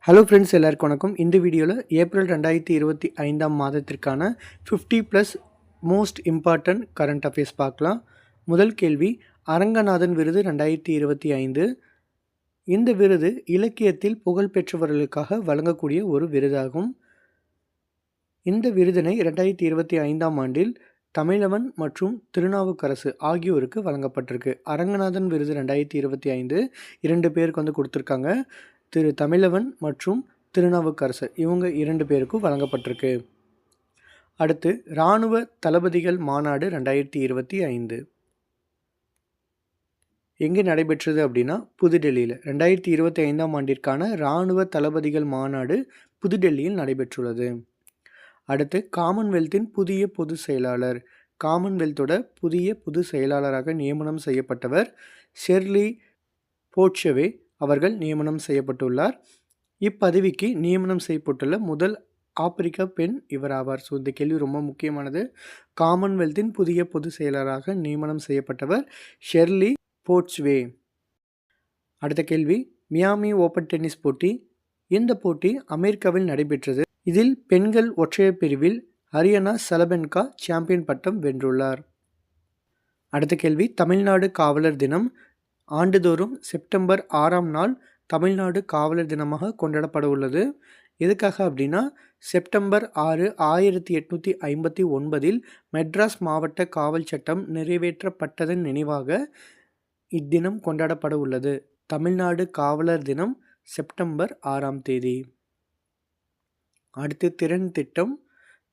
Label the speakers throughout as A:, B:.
A: Hello friends, எல்லாருக்கும் வணக்கம். இந்த வீடியோவில் ஏப்ரல் 2025 மாதத்திற்கான 50+ மோஸ்ட் இம்பார்ட்டன்ட் கரண்ட் அஃபேர்ஸ் பார்க்கலாம். முதல் கேள்வி, அரங்கநாதன் விருது 2025. இந்த விருது இலக்கியத்தில் புகழ்பெற்றவர்களுக்காக வழங்கக்கூடிய ஒரு விருதாகும். இந்த விருதினை 2025ஆம் ஆண்டில் தமிழவன் மற்றும் திருநாவுக்கரசு ஆகியோருக்கு வழங்கப்பட்டிருக்கு. அரங்கநாதன் விருது 2025 2 பேருக்கு கொடுத்துருக்காங்க. திரு தமிழவன் மற்றும் திருநாவுக்கரசு இவங்க 2 பேருக்கும் வழங்கப்பட்டிருக்கு. அடுத்து, இராணுவ தளபதிகள் மாநாடு 2025 எங்கே நடைபெற்றது அப்படின்னா புதுடெல்லியில். 2025ஆம் ஆண்டிற்கான இராணுவ தளபதிகள் மாநாடு புதுடெல்லியில் நடைபெற்றுள்ளது. அடுத்து, காமன்வெல்த்தின் புதிய பொது செயலாளர். காமன்வெல்த்தோட புதிய பொது செயலாளராக நியமனம் செய்யப்பட்டவர் ஷெர்லி போட்சவே அவர்கள் நியமனம் செய்யப்பட்டுள்ளார். இப்பதவிக்கு நியமனம் செய்யப்பட்டுள்ள முதல் ஆப்பிரிக்க பெண் இவர் ஆவார். ஸோ இந்த கேள்வி ரொம்ப முக்கியமானது. காமன்வெல்த்தின் புதிய பொது செயலராக நியமனம் செய்யப்பட்டவர் ஷெர்லி போட்ச்வே. அடுத்த கேள்வி, மியாமி ஓப்பன் டென்னிஸ் போட்டி. இந்த போட்டி அமெரிக்காவில் நடைபெற்றது. இதில் பெண்கள் ஒற்றையர் பிரிவில் அரியானா சலபென்கா சாம்பியன் பட்டம் வென்றுள்ளார். அடுத்த கேள்வி, தமிழ்நாடு காவலர் தினம். ஆண்டுதோறும் செப்டம்பர் 6ஆம் நாள் தமிழ்நாடு காவலர் தினமாக கொண்டாடப்பட உள்ளது. எதுக்காக அப்படின்னா, செப்டம்பர் 6 1859 மெட்ராஸ் மாவட்ட காவல் சட்டம் நிறைவேற்றப்பட்டதன் நினைவாக இத்தினம் கொண்டாடப்பட உள்ளது. தமிழ்நாடு காவலர் தினம் செப்டம்பர் 6ஆம் தேதி. அடுத்து, திறன் திட்டம்.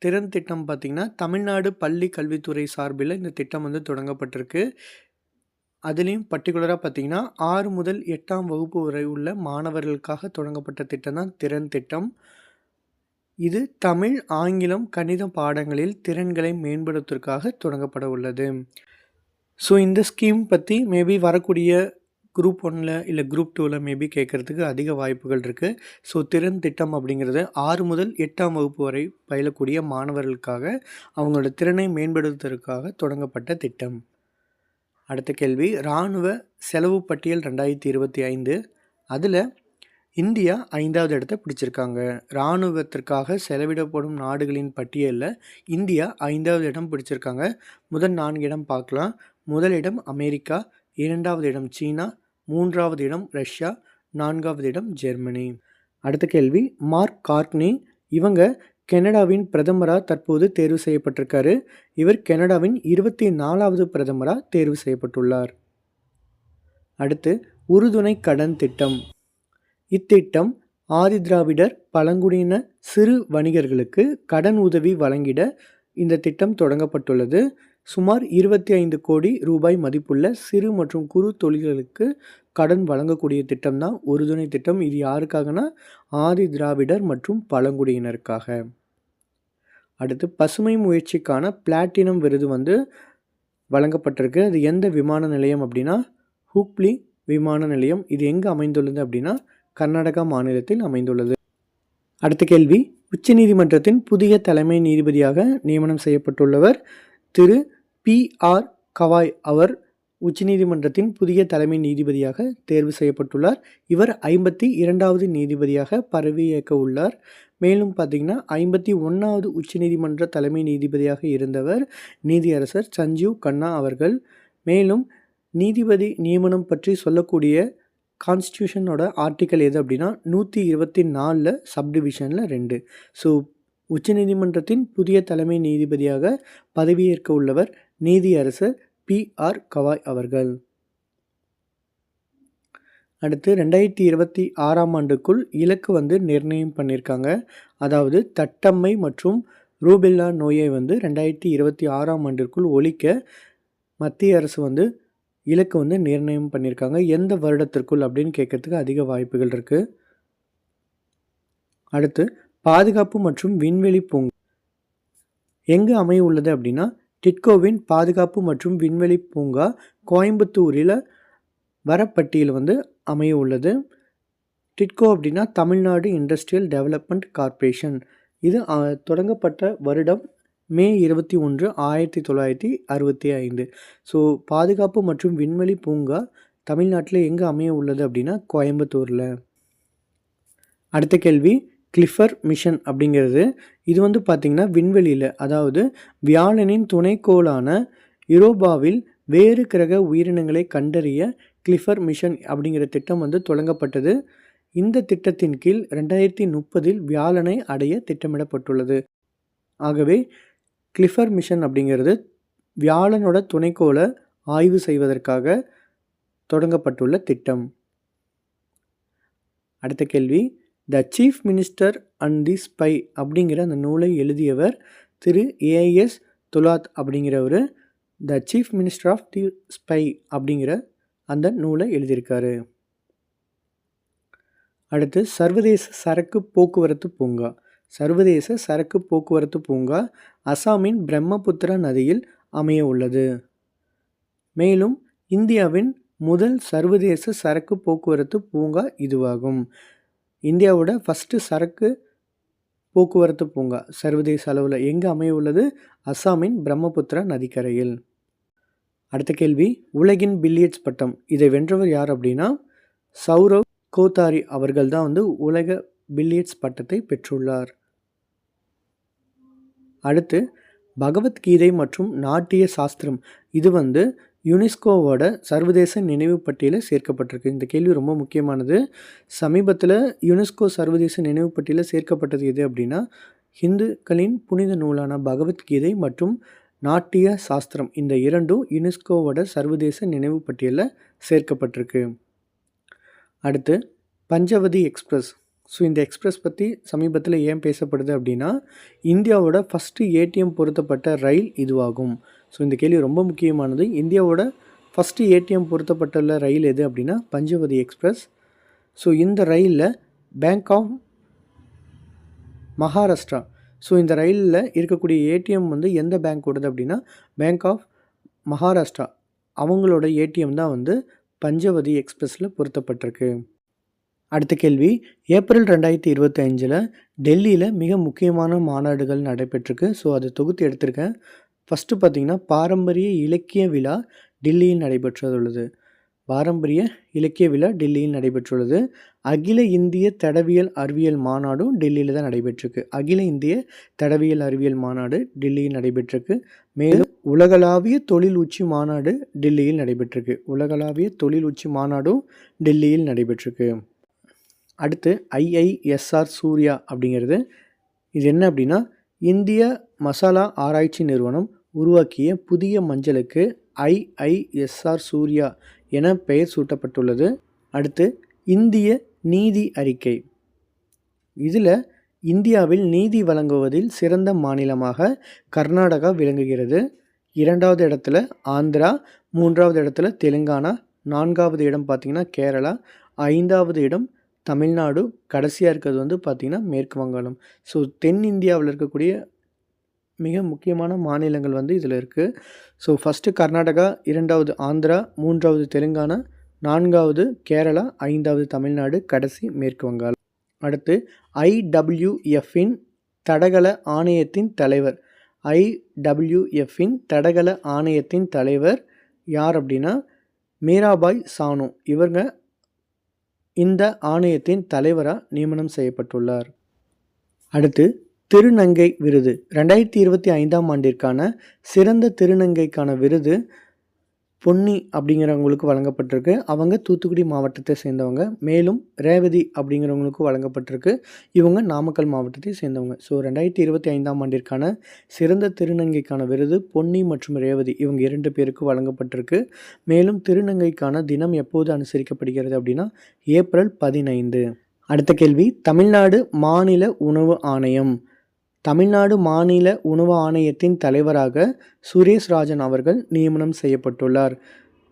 A: திறன் திட்டம் பார்த்திங்கன்னா, தமிழ்நாடு பள்ளி கல்வித்துறை சார்பில் இந்த திட்டம் தொடங்கப்பட்டிருக்கு. அதுலேயும் பர்டிகுலராக பார்த்திங்கன்னா 6 முதல் 8ஆம் வகுப்பு வரை உள்ள மாணவர்களுக்காக தொடங்கப்பட்ட திட்டம் தான் திறன் திட்டம். இது தமிழ், ஆங்கிலம், கணிதம் பாடங்களில் திறன்களை மேம்படுத்துவதற்காக தொடங்கப்பட உள்ளது. ஸோ இந்த ஸ்கீம் பற்றி மேபி வரக்கூடிய குரூப் 1 இல்லை குரூப் 2 மேபி கேட்குறதுக்கு அதிக வாய்ப்புகள் இருக்குது. ஸோ திறன் திட்டம் அப்படிங்கிறது 6 முதல் 8ஆம் வகுப்பு வரை பயிலக்கூடிய மாணவர்களுக்காக அவங்களோட திறனை மேம்படுத்துவதற்காக தொடங்கப்பட்ட திட்டம். அடுத்த கேள்வி, இராணுவ செலவு பட்டியல் 2025. அதில் இந்தியா 5வது இடத்தை பிடிச்சிருக்காங்க. இராணுவத்திற்காக செலவிடப்படும் நாடுகளின் பட்டியலில் இந்தியா 5வது இடம் பிடிச்சிருக்காங்க. முதல் 4 இடம் பார்க்கலாம். முதல் இடம் அமெரிக்கா, 2வது இடம் சீனா, 3வது இடம் ரஷ்யா, 4வது இடம் ஜெர்மனி. அடுத்த கேள்வி, மார்க் கார்ட்னி. இவங்க கனடாவின் பிரதமராக தற்போது தேர்வு செய்யப்பட்டிருக்காரு. இவர் கனடாவின் 24வது பிரதமராக தேர்வு செய்யப்பட்டுள்ளார். அடுத்து, உறுதுணை கடன் திட்டம். இத்திட்டம் ஆதிதிராவிடர் பழங்குடியின சிறு வணிகர்களுக்கு கடன் உதவி வழங்கிட இந்த திட்டம் தொடங்கப்பட்டுள்ளது. சுமார் 25 கோடி ரூபாய் மதிப்புள்ள சிறு மற்றும் குறு தொழில்களுக்கு கடன் வழங்கக்கூடிய திட்டம் தான் உறுதுணை திட்டம். இது யாருக்காகனா ஆதி திராவிடர் மற்றும் பழங்குடியினருக்காக. அடுத்து, பசுமை முயற்சிக்கான பிளாட்டினம் விருது வழங்கப்பட்டிருக்கு. அது எந்த விமான நிலையம் அப்படின்னா ஹூப்ளி விமான நிலையம். இது எங்கே அமைந்துள்ளது அப்படின்னா கர்நாடகா மாநிலத்தில் அமைந்துள்ளது. அடுத்த கேள்வி, உச்சநீதிமன்றத்தின் புதிய தலைமை நீதிபதியாக நியமனம் செய்யப்பட்டுள்ளவர் திரு PR கவாய். அவர் உச்சநீதிமன்றத்தின் புதிய தலைமை நீதிபதியாக தேர்வு செய்யப்பட்டுள்ளார். இவர் 52வது நீதிபதியாக பதவியேற்க உள்ளார். மேலும் பார்த்திங்கன்னா 51வது உச்சநீதிமன்ற தலைமை நீதிபதியாக இருந்தவர் நீதியரசர் சஞ்சீவ் கண்ணா அவர்கள். மேலும் நீதிபதி நியமனம் பற்றி சொல்லக்கூடிய கான்ஸ்டியூஷனோட ஆர்டிக்கல் எது அப்படின்னா 124 சப்டிவிஷனில் 2. ஸோ உச்சநீதிமன்றத்தின் புதிய தலைமை நீதிபதியாக பதவியேற்க உள்ளவர் நீதியரசர் PR கவாய் அவர்கள். அடுத்து, 2026ஆம் ஆண்டுக்குள் இலக்கு நிர்ணயம் பண்ணியிருக்காங்க. அதாவது தட்டம்மை மற்றும் ரூபெல்லா நோயை 2026ஆம் ஆண்டிற்குள் ஒழிக்க மத்திய அரசு இலக்கு நிர்ணயம் பண்ணியிருக்காங்க. எந்த வருடத்திற்குள் அப்படின்னு கேட்கறதுக்கு அதிக வாய்ப்புகள் இருக்குது. அடுத்து, பாதுகாப்பு மற்றும் விண்வெளி பூங்கா எங்கே அமைய உள்ளது அப்படின்னா டிட்கோவின் பாதுகாப்பு மற்றும் விண்வெளி பூங்கா கோயம்புத்தூரில் வரப்பட்டியில் அமைய உள்ளது. டிட்கோ அப்படின்னா தமிழ்நாடு இண்டஸ்ட்ரியல் டெவலப்மெண்ட் கார்ப்பரேஷன். இது தொடங்கப்பட்ட வருடம் மே 21, 1965. ஸோ பாதுகாப்பு மற்றும் விண்வெளி பூங்கா தமிழ்நாட்டில் எங்கே அமைய உள்ளது அப்படின்னா கோயம்புத்தூரில். அடுத்த கேள்வி கிளிஃபர் மிஷன் அப்படிங்கிறது இது வந்து பார்த்திங்கன்னா விண்வெளியில், அதாவது வியாழனின் துணைக்கோளான யூரோபாவில் வேறு கிரக உயிரினங்களை கண்டறிய கிளிஃபர் மிஷன் அப்படிங்கிற திட்டம் வந்து தொடங்கப்பட்டது. இந்த திட்டத்தின் கீழ் 2030 வியாழனை அடைய திட்டமிடப்பட்டுள்ளது. ஆகவே கிளிஃபர் மிஷன் அப்படிங்கிறது வியாழனோட துணைக்கோளை ஆய்வு செய்வதற்காக தொடங்கப்பட்டுள்ள திட்டம். அடுத்த கேள்வி the chief minister and the spy அப்படிங்கிற அந்த நூலை எழுதியவர் திரு ஏஎஸ் துலாத் அப்படிங்கிறவர் the chief minister of the spy அப்படிங்கிற அந்த நூலை எழுதியிருக்காரு. அடுத்து சர்வதேச சரக்கு போக்குவரத்து பூங்கா. சர்வதேச சரக்கு போக்குவரத்து பூங்கா அசாமின் பிரம்மபுத்திரா நதியில் அமைய உள்ளது. மேலும் இந்தியாவின் முதல் சர்வதேச சரக்கு போக்குவரத்து பூங்கா இதுவாகும். இந்தியாவோட ஃபஸ்ட்டு சரக்கு போக்குவரத்து பூங்கா சர்வதேச அளவில் எங்கே அமைய உள்ளது? அசாமின் பிரம்மபுத்திரா நதிக்கரையில். அடுத்த கேள்வி உலகின் பில்லியர்ட்ஸ் பட்டம் இதை வென்றவர் யார் அப்படின்னா சௌரவ் கோதாரி அவர்கள் தான் வந்து உலக பில்லியர்ட்ஸ் பட்டத்தை பெற்றுள்ளார். அடுத்து பகவத்கீதை மற்றும் நாட்டிய சாஸ்திரம் இது வந்து யுனெஸ்கோவோட சர்வதேச நினைவு பட்டியலில் சேர்க்கப்பட்டிருக்கு. இந்த கேள்வி ரொம்ப முக்கியமானது. சமீபத்தில் யுனெஸ்கோ சர்வதேச நினைவு பட்டியலில் சேர்க்கப்பட்டது எது அப்படின்னா ஹிந்துக்களின் புனித நூலான பகவத்கீதை மற்றும் நாட்டிய சாஸ்திரம் இந்த இரண்டும் யுனெஸ்கோவோட சர்வதேச நினைவு பட்டியலில் சேர்க்கப்பட்டிருக்கு. அடுத்து பஞ்சவதி எக்ஸ்பிரஸ். ஸோ இந்த எக்ஸ்பிரஸ் பற்றி சமீபத்தில் ஏன் பேசப்படுது அப்படின்னா இந்தியாவோட ஃபஸ்ட்டு ஏடிஎம் பொருத்தப்பட்ட ரயில் இதுவாகும். ஸோ இந்த கேள்வி ரொம்ப முக்கியமானது. இந்தியாவோட ஃபஸ்ட்டு ஏடிஎம் பொருத்தப்பட்டுள்ள ரயில் எது அப்படின்னா பஞ்சவதி எக்ஸ்பிரஸ். ஸோ இந்த ரயிலில் பேங்க் ஆஃப் மகாராஷ்டிரா, ஸோ இந்த ரயிலில் இருக்கக்கூடிய ஏடிஎம் வந்து எந்த பேங்க்கோடது அப்படின்னா பேங்க் ஆஃப் மகாராஷ்டிரா அவங்களோட ஏடிஎம் தான் வந்து பஞ்சவதி எக்ஸ்பிரஸில் பொருத்தப்பட்டிருக்கு. அடுத்த கேள்வி ஏப்ரல் 2025 டெல்லியில் மிக முக்கியமான மாநாடுகள் நடைபெற்றிருக்கு. ஸோ அதை தொகுத்து எடுத்திருக்கேன். ஃபஸ்ட்டு பார்த்திங்கன்னா பாரம்பரிய இலக்கிய விழா டெல்லியில் நடைபெற்றுள்ளது. பாரம்பரிய இலக்கிய விழா டெல்லியில் நடைபெற்றுள்ளது. அகில இந்திய தடவியல் அறிவியல் மாநாடும் டெல்லியில் தான் நடைபெற்றிருக்கு. அகில இந்திய தடவியல் அறிவியல் மாநாடு டெல்லியில் நடைபெற்றிருக்கு. மேலும் உலகளாவிய தொழில் உச்சி மாநாடு டெல்லியில் நடைபெற்றிருக்கு. உலகளாவிய தொழில் உச்சி மாநாடும் டெல்லியில் நடைபெற்றிருக்கு. அடுத்து ஐஐஎஸ்ஆர் சூர்யா அப்படிங்கிறது இது என்ன அப்படின்னா இந்திய மசாலா ஆராய்ச்சி நிறுவனம் உருவாக்கிய புதிய மஞ்சளுக்கு ஐஐஎஸ்ஆர் சூர்யா என பெயர் சூட்டப்பட்டுள்ளது. அடுத்து இந்திய நீதி அறிக்கை. இதில் இந்தியாவில் நீதி வழங்குவதில் சிறந்த மாநிலமாக கர்நாடகா விளங்குகிறது. 2வது இடத்துல ஆந்திரா, 3வது இடத்துல தெலுங்கானா, 4வது இடம் பார்த்திங்கன்னா கேரளா, 5வது இடம் தமிழ்நாடு, கடைசியாக இருக்கிறது வந்து பார்த்திங்கன்னா மேற்கு வங்காளம். ஸோ தென்னிந்தியாவில் இருக்கக்கூடிய மிக முக்கியமான மாநிலங்கள் வந்து இதில் இருக்குது. ஸோ ஃபஸ்ட்டு கர்நாடகா, 2வது ஆந்திரா, 3வது தெலுங்கானா, 4வது கேரளா, 5வது தமிழ்நாடு, கடைசி மேற்கு வங்காளம். அடுத்து ஐடபிள்யூஎஃப்பின் தடகள ஆணையத்தின் தலைவர். ஐடபிள்யூஎஃப்பின் தடகள ஆணையத்தின் தலைவர் யார் அப்படின்னா மீராபாய் சானு. இவங்க இந்த ஆணையத்தின் தலைவராக நியமனம் செய்யப்பட்டுள்ளார். அடுத்து திருநங்கை விருது. 2025ஆம் ஆண்டிற்கான சிறந்த திருநங்கைக்கான விருது பொன்னி அப்படிங்கிறவங்களுக்கு வழங்கப்பட்டிருக்கு. அவங்க தூத்துக்குடி மாவட்டத்தை சேர்ந்தவங்க. மேலும் ரேவதி அப்படிங்கிறவங்களுக்கும் வழங்கப்பட்டிருக்கு. இவங்க நாமக்கல் மாவட்டத்தை சேர்ந்தவங்க. ஸோ 2025ஆம் ஆண்டிற்கான சிறந்த திருநங்கைக்கான விருது பொன்னி மற்றும் ரேவதி இவங்க 2 பேருக்கு வழங்கப்பட்டிருக்கு. மேலும் திருநங்கைக்கான தினம் எப்போது அனுசரிக்கப்படுகிறது அப்படின்னா ஏப்ரல் 15. அடுத்த கேள்வி தமிழ்நாடு மாநில உணவு ஆணையம். தமிழ்நாடு மாநில உணவு ஆணையத்தின் தலைவராக சுரேஷ் ராஜன் அவர்கள் நியமனம் செய்யப்பட்டுள்ளார்.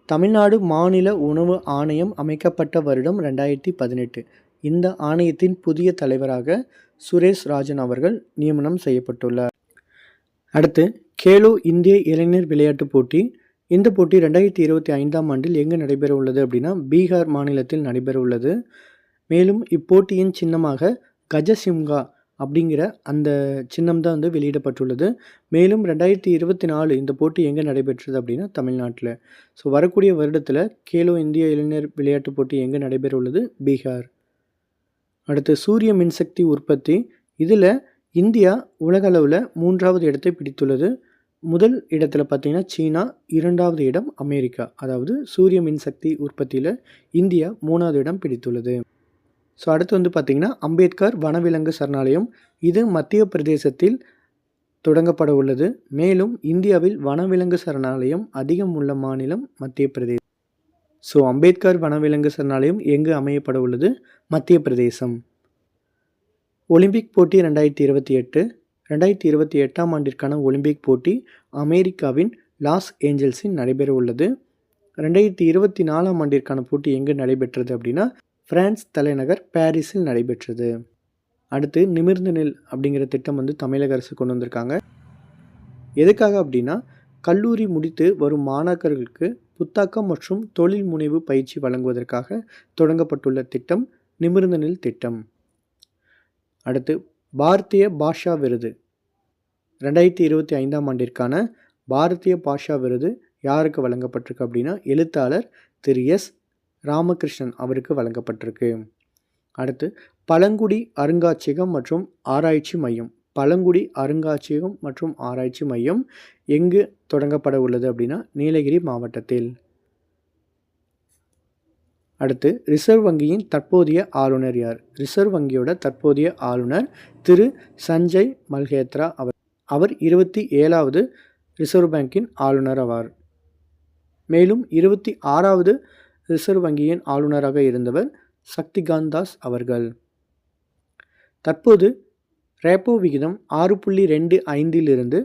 A: தமிழ்நாடு மாநில உணவு ஆணையம் அமைக்கப்பட்ட வருடம் 2018. இந்த ஆணையத்தின் புதிய தலைவராக சுரேஷ் ராஜன் அவர்கள் நியமனம் செய்யப்பட்டுள்ளார். அடுத்து கேலோ இந்திய இளைஞர் விளையாட்டுப் போட்டி. இந்த போட்டி 2025ஆம் ஆண்டில் எங்கே நடைபெற உள்ளது அப்படின்னா பீகார் மாநிலத்தில் நடைபெற உள்ளது. மேலும் இப்போட்டியின் சின்னமாக கஜசிம்ஹா அப்படிங்கிற அந்த சின்னம் தான் வந்து வெளியிடப்பட்டுள்ளது. மேலும் 2024 இந்த போட்டி எங்கே நடைபெற்றது அப்படின்னா தமிழ்நாட்டில். ஸோ வரக்கூடிய வருடத்தில் கேலோ இந்திய இளைஞர் விளையாட்டுப் போட்டி எங்கே நடைபெற உள்ளது? பீகார். அடுத்து சூரிய மின்சக்தி உற்பத்தி. இதில் இந்தியா உலக அளவில் 3வது இடத்தை பிடித்துள்ளது. முதல் இடத்துல பார்த்தீங்கன்னா சீனா, 2வது இடம் அமெரிக்கா. அதாவது சூரிய மின்சக்தி உற்பத்தியில் இந்தியா 3வது இடம் பிடித்துள்ளது. ஸோ அடுத்து வந்து பார்த்திங்கன்னா அம்பேத்கர் வனவிலங்கு சரணாலயம். இது மத்திய பிரதேசத்தில் தொடங்கப்பட உள்ளது. மேலும் இந்தியாவில் வனவிலங்கு சரணாலயம் அதிகம் உள்ள மாநிலம் மத்திய பிரதேசம். ஸோ அம்பேத்கர் வனவிலங்கு சரணாலயம் எங்கு அமையப்பட உள்ளது? மத்திய பிரதேசம். ஒலிம்பிக் போட்டி 2028. 2028ஆம் ஆண்டிற்கான ஒலிம்பிக் போட்டி அமெரிக்காவின் லாஸ் ஏஞ்சல்ஸில் நடைபெற உள்ளது. 2024ஆம் ஆண்டிற்கான போட்டி எங்கு நடைபெற்றது அப்படின்னா பிரான்ஸ் தலைநகர் பாரிஸில் நடைபெற்றது. அடுத்து நிமிர்ந்து நெல் அப்படிங்கிற திட்டம் வந்து தமிழக அரசு கொண்டு வந்திருக்காங்க. எதுக்காக அப்படின்னா கல்லூரி முடித்து வரும் மாணாக்கர்களுக்கு புத்தாக்கம் மற்றும் தொழில் முனைவு பயிற்சி வழங்குவதற்காக தொடங்கப்பட்டுள்ள திட்டம் நிமிர்ந்து நெல் திட்டம். அடுத்து பாரதிய பாஷா விருது. 2025ஆம் ஆண்டிற்கான பாரதிய பாஷா விருது யாருக்கு வழங்கப்பட்டிருக்கு அப்படின்னா எழுத்தாளர் திரு எஸ் ராமகிருஷ்ணன் அவருக்கு வழங்கப்பட்டிருக்கு. அடுத்து பழங்குடி அருங்காட்சியகம் மற்றும் ஆராய்ச்சி மையம். பழங்குடி அருங்காட்சியகம் மற்றும் ஆராய்ச்சி மையம் எங்கு தொடங்கப்பட உள்ளது அப்படின்னா நீலகிரி மாவட்டத்தில். அடுத்து ரிசர்வ் வங்கியின் தற்போதைய ஆளுநர் யார்? ரிசர்வ் வங்கியோட தற்போதைய ஆளுநர் திரு சஞ்சய் மல்ஹோத்ரா அவர் 27வது ரிசர்வ் பேங்கின் ஆளுநர் ஆவார். மேலும் 26வது ரிசர்வ் வங்கியின் ஆளுநராக இருந்தவர் சக்திகாந்த் தாஸ் அவர்கள். தற்போது ரேப்போ விகிதம் 6.25லிருந்து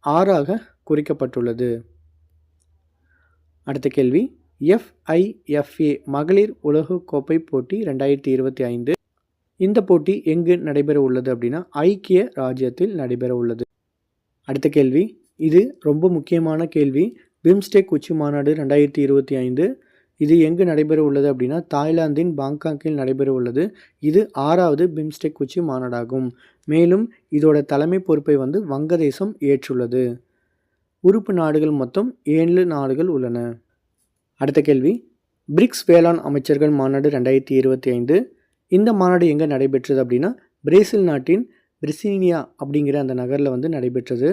A: 6ஆக குறைக்கப்பட்டுள்ளது. அடுத்த கேள்வி, FIFA மகளிர் உலகக்கோப்பை போட்டி 2025. இந்த போட்டி எங்கு நடைபெற உள்ளது அப்படின்னா ஐக்கிய ராஜ்யத்தில் நடைபெற உள்ளது. அடுத்த கேள்வி, இது ரொம்ப முக்கியமான கேள்வி. பிம்ஸ்டெக் உச்சி மாநாடு 2025 இது எங்கு நடைபெற உள்ளது அப்படின்னா தாய்லாந்தின் பாங்காக்கில் நடைபெற உள்ளது. இது 6வது பிம்ஸ்டெக் உச்சி மாநாடாகும். மேலும் இதோட தலைமை பொறுப்பை வந்து வங்கதேசம் ஏற்றுள்ளது. உறுப்பு நாடுகள் மொத்தம் 7 நாடுகள் உள்ளன. அடுத்த கேள்வி, பிரிக்ஸ் வேளாண் அமைச்சர்கள் மாநாடு 2025. இந்த மாநாடு எங்கே நடைபெற்றது அப்படின்னா பிரேசில் நாட்டின் பிரிசீனியா அப்படிங்கிற அந்த நகரில் வந்து நடைபெற்றது.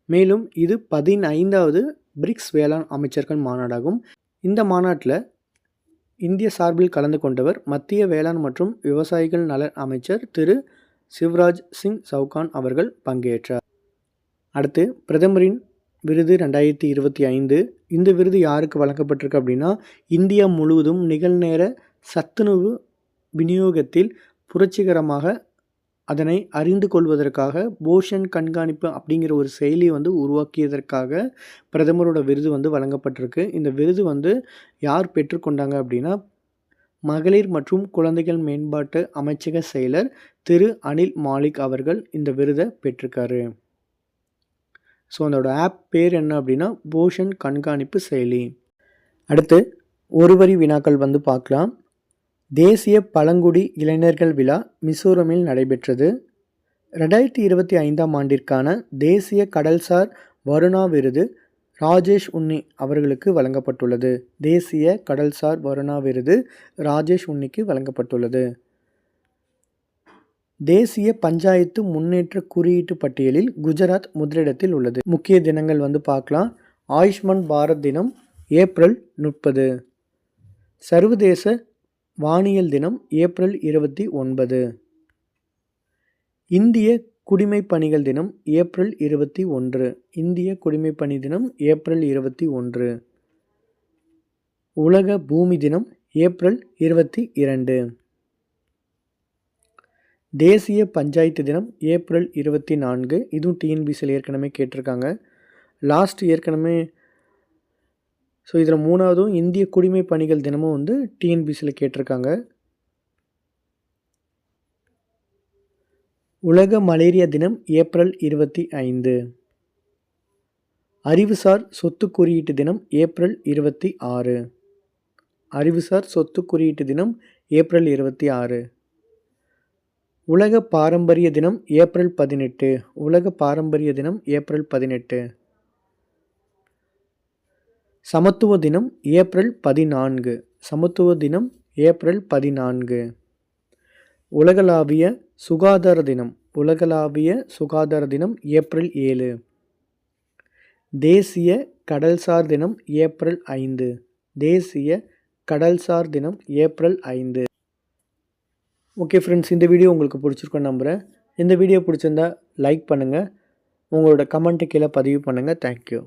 A: மேலும் இது 15வது பிரிக்ஸ் வேளாண் அமைச்சர்கள் மாநாடாகும். இந்த மாநாட்டில் இந்திய சார்பில் கலந்து கொண்டவர் மத்திய வேளாண் மற்றும் விவசாயிகள் நல அமைச்சர் திரு சிவராஜ் சிங் சவுகான் அவர்கள் பங்கேற்றார். அடுத்து பிரதமரின் விருது 2025. இந்த விருது யாருக்கு வழங்கப்பட்டிருக்கு அப்படின்னா இந்தியா முழுவதும் நிகழ்நேர சத்துணவு விநியோகத்தில் புரட்சிகரமாக அதனை அறிந்து கொள்வதற்காக போஷன் கண்காணிப்பு அப்படிங்கிற ஒரு செயலியை வந்து உருவாக்கியதற்காக பிரதமரோட விருது வந்து வழங்கப்பட்டிருக்கு. இந்த விருது வந்து யார் பெற்றுக்கொண்டாங்க அப்படின்னா மகளிர் மற்றும் குழந்தைகள் மேம்பாட்டு அமைச்சக செயலர் திரு அனில் மாலிக் அவர்கள் இந்த விருதை பெற்றிருக்காரு. ஸோ அதோட ஆப் பேர் என்ன அப்படின்னா போஷன் கண்காணிப்பு செயலி. அடுத்து ஒரு வரி வினாக்கள் வந்து பார்க்கலாம். தேசிய பழங்குடி இளைஞர்கள் விழா மிசோரமில் நடைபெற்றது. 2025ஆம் ஆண்டிற்கான தேசிய கடல்சார் வருணா விருது ராஜேஷ் உன்னி அவர்களுக்கு வழங்கப்பட்டுள்ளது. தேசிய கடல்சார் வருணா விருது ராஜேஷ் உன்னிக்கு வழங்கப்பட்டுள்ளது. தேசிய பஞ்சாயத்து முன்னேற்ற குறியீட்டு பட்டியலில் குஜராத் முதலிடத்தில் உள்ளது. முக்கிய தினங்கள் வந்து பார்க்கலாம். ஆயுஷ்மான் பாரத் தினம் ஏப்ரல் 30. சர்வதேச வானியல் தினம் ஏப்ரல் 29. இந்திய குடிமைப் பணிகள் தினம் ஏப்ரல் 21. இந்திய குடிமைப் பணி தினம் ஏப்ரல் 21. உலக பூமி தினம் ஏப்ரல் 22. தேசிய பஞ்சாயத்து தினம் ஏப்ரல் 24. இதுவும் டிஎன்பிசியில் ஏற்கனவே கேட்டிருக்காங்க. லாஸ்ட் ஏற்கனவே ஸோ இதில் 3வதும் இந்திய குடிமை பணிகள் தினமும் வந்து டிஎன்பிசியில் கேட்டிருக்காங்க. உலக மலேரியா தினம் ஏப்ரல் 25. அறிவுசார் சொத்து குறியீட்டு தினம் ஏப்ரல் 26. அறிவுசார் சொத்து குறியீட்டு தினம் ஏப்ரல் 26. உலக பாரம்பரிய தினம் ஏப்ரல் 18. உலக பாரம்பரிய தினம் ஏப்ரல் 18. சமத்துவ தினம் ஏப்ரல் 14. சமத்துவ தினம் ஏப்ரல் 14. உலகளாவிய சுகாதார தினம் ஏப்ரல் 7. தேசிய கடல்சார் தினம் ஏப்ரல் 5. தேசிய கடல்சார் தினம் ஏப்ரல் 5. ஓகே ஃப்ரெண்ட்ஸ், இந்த வீடியோ உங்களுக்கு பிடிச்சிருக்குன்னு நம்புகிறேன். இந்த வீடியோ பிடிச்சிருந்தா லைக் பண்ணுங்கள், உங்களோட கமெண்ட்டு கீழே பதிவு பண்ணுங்கள். தேங்க்யூ.